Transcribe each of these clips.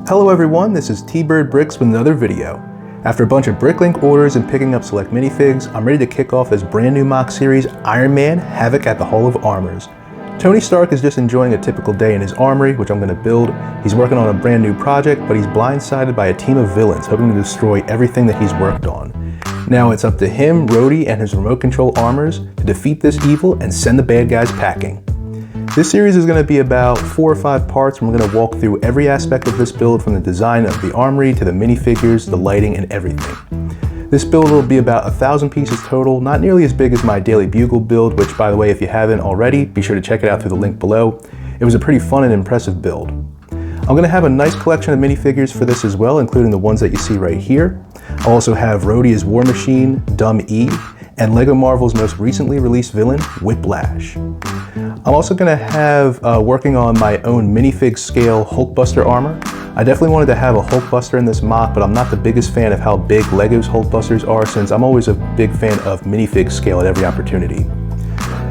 Hello everyone, this is T-Bird Bricks with another video. After a bunch of Bricklink orders and picking up select minifigs, I'm ready to kick off this brand new mock series, Iron Man Havoc at the Hall of Armors. Tony Stark is just enjoying a typical day in his armory, which I'm going to build. He's working on a brand new project, but he's blindsided by a team of villains hoping to destroy everything that he's worked on. Now it's up to him, Rhodey, and his remote control armors to defeat this evil and send the bad guys packing. This series is going to be about 4 or 5 parts, and we're going to walk through every aspect of this build, from the design of the armory to the minifigures, the lighting, and everything. This build will be about 1,000 pieces total, not nearly as big as my Daily Bugle build, which, by the way, if you haven't already, be sure to check it out through the link below. It was a pretty fun and impressive build. I'm going to have a nice collection of minifigures for this as well, including the ones that you see right here. I'll also have Rhodey as War Machine, Dumb E, and legomarvel's most recently released villain, Whiplash. I'm also going to have working on my own minifig scale Hulkbuster armor. I definitely wanted to have a Hulkbuster in this mock, but I'm not the biggest fan of how big Lego's Hulkbusters are, since I'm always a big fan of minifig scale at every opportunity.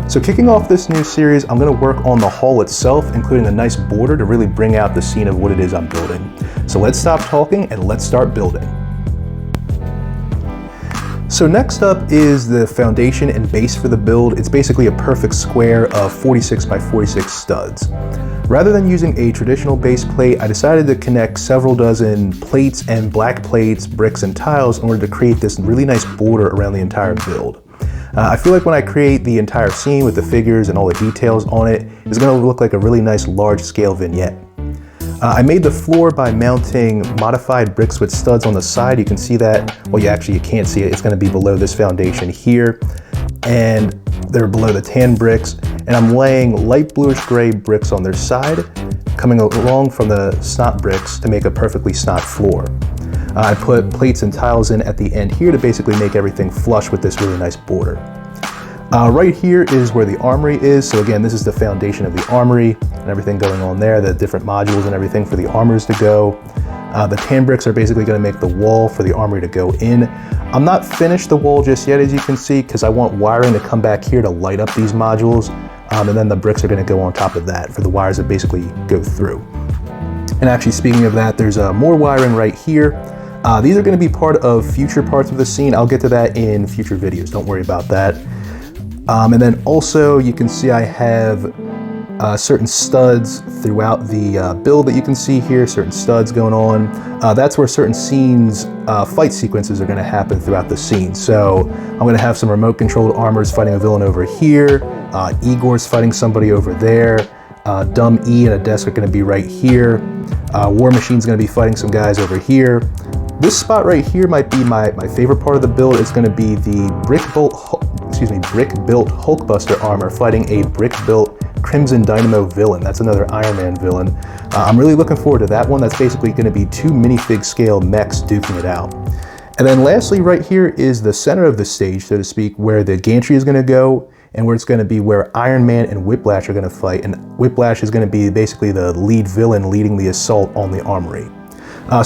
So kicking off this new series, I'm going to work on the hall itself, including a nice border to really bring out the scene of what it is I'm building. So let's stop talking and let's start building. So next up is the foundation and base for the build. It's basically a perfect square of 46 by 46 studs. Rather than using a traditional base plate, I decided to connect several dozen plates and black plates, bricks, and tiles in order to create this really nice border around the entire build. I feel like when I create the entire scene with the figures and all the details on it, it's going to look like a really nice large-scale vignette. I made the floor by mounting modified bricks with studs on the side. You can see that, well, you can't see it. It's going to be below this foundation here, and they're below the tan bricks. And I'm laying light bluish gray bricks on their side, coming along from the snot bricks to make a perfectly snot floor. I put plates and tiles in at the end here to basically make everything flush with this really nice border. Right here is where the armory is. So again, this is the foundation of the armory and everything going on there, the different modules and everything for the armors to go. The tan bricks are basically going to make the wall for the armory to go in. I'm not finished the wall just yet, as you can see, because I want wiring to come back here to light up these modules. And then the bricks are going to go on top of that for the wires that basically go through. And actually, speaking of that, there's more wiring right here. These are going to be part of future parts of the scene. I'll get to that in future videos. Don't worry about that. And then also you can see I have certain studs throughout the build that you can see here, certain studs going on. That's where certain scenes, fight sequences are going to happen throughout the scene. So I'm going to have some remote controlled armors fighting a villain over here. Igor's fighting somebody over there. Dumb E and a desk are going to be right here. War Machine's going to be fighting some guys over here. This spot right here might be my favorite part of the build. It's going to be the brick-built Hulkbuster armor fighting a brick-built Crimson Dynamo villain. That's another Iron Man villain. I'm really looking forward to that one. That's basically going to be 2 minifig scale mechs duking it out. And then lastly, right here is the center of the stage, so to speak, where the gantry is going to go, and where it's going to be where Iron Man and Whiplash are going to fight. And Whiplash is going to be basically the lead villain leading the assault on the armory.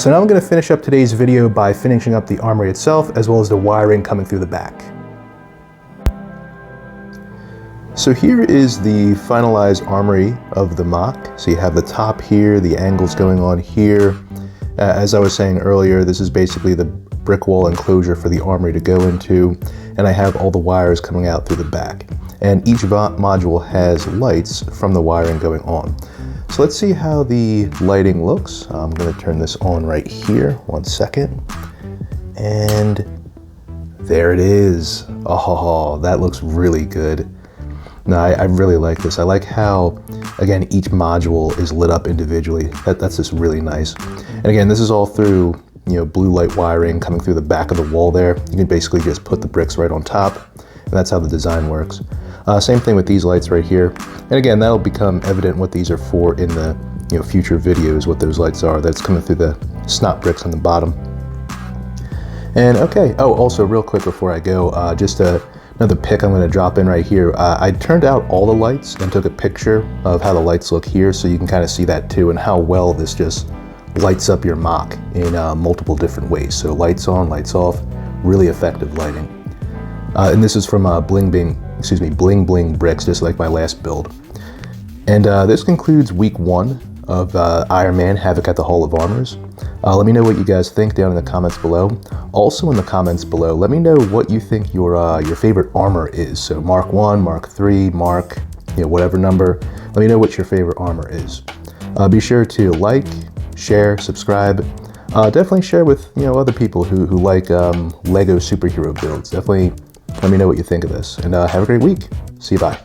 So now I'm going to finish up today's video by finishing up the armory itself, as well as the wiring coming through the back. So here is the finalized armory of the mock. So you have the top here, the angles going on here. As I was saying earlier, this is basically the brick wall enclosure for the armory to go into, and I have all the wires coming out through the back. And each module has lights from the wiring going on. So let's see how the lighting looks. I'm going to turn this on right here. 1 second. And there it is. Oh, that looks really good. No, I really like this. I like how, again, each module is lit up individually. That's just really nice. And again, this is all through, blue light wiring coming through the back of the wall there. You can basically just put the bricks right on top, and that's how the design works. Same thing with these lights right here. And again, that'll become evident what these are for in the future videos, what those lights are. That's coming through the snot bricks on the bottom. And okay, oh, also real quick before I go, just another pic I'm going to drop in right here. I turned out all the lights and took a picture of how the lights look here, so you can kind of see that too, and how well this just lights up your mock in multiple different ways. So lights on, lights off, really effective lighting. And this is from Bling Bling Bricks, just like my last build. And this concludes week 1 of Iron Man Havoc at the Hall of Armors. Let me know what you guys think down in the comments below. Also in the comments below, let me know what you think your favorite armor is. So Mark 1, Mark 3, Mark, whatever number. Let me know what your favorite armor is. Be sure to like, share, subscribe. Definitely share with other people who like Lego superhero builds. Definitely let me know what you think of this. And have a great week. See you, bye.